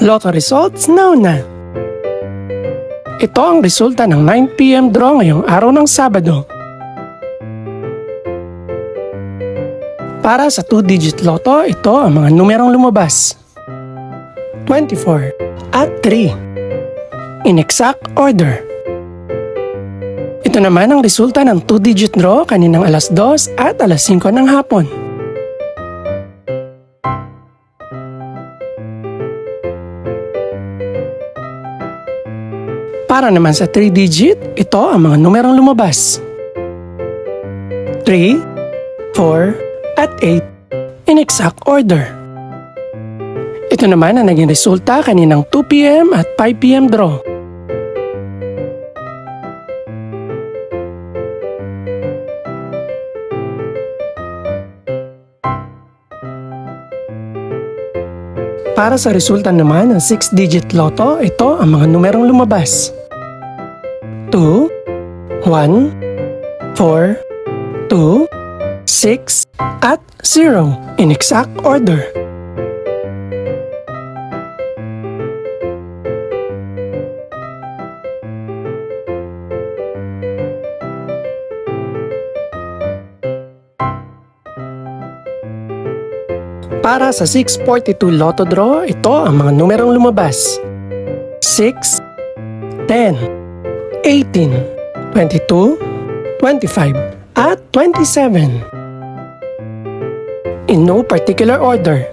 Lotto results now na. Ito ang resulta ng 9 PM draw ngayong araw ng Sabado. Para sa 2-digit Lotto, ito ang mga numerong lumabas. 24 at 3. In exact order. Ito naman ang resulta ng 2-digit draw kaninang alas 2 at alas 5 ng hapon. Para naman sa 3-digit, ito ang mga numerong lumabas. 3, 4, at 8 in exact order. Ito naman ang naging resulta kaninang 2 PM at 5 PM draw. Para sa resulta naman ng 6-digit Lotto, ito ang mga numerong lumabas. 2, 1, 4, 2, 6, at 0 in exact order. Para sa 642 Lotto draw, ito ang mga numerong lumabas. 6, 10, 18, 22, 25, at 27. In no particular order.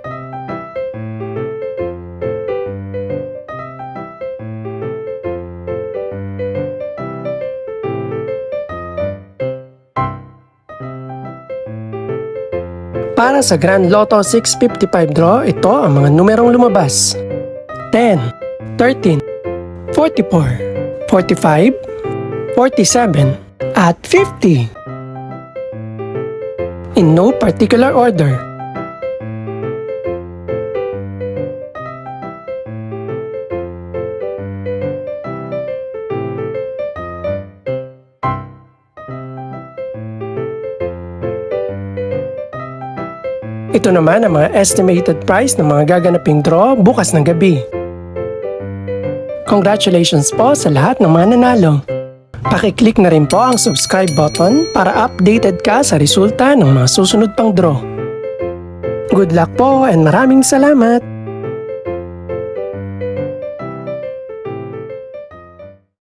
Para sa Grand Lotto 655 draw, ito ang mga numerong lumabas. 10, 13, 44, 45, 47, at 50. In no particular order. Ito naman ang mga estimated price ng mga gaganaping draw bukas ng gabi. Congratulations po sa lahat ng mga nanalo. Pakiclick na rin po ang subscribe button para updated ka sa resulta ng mga susunod pang draw. Good luck po and maraming salamat!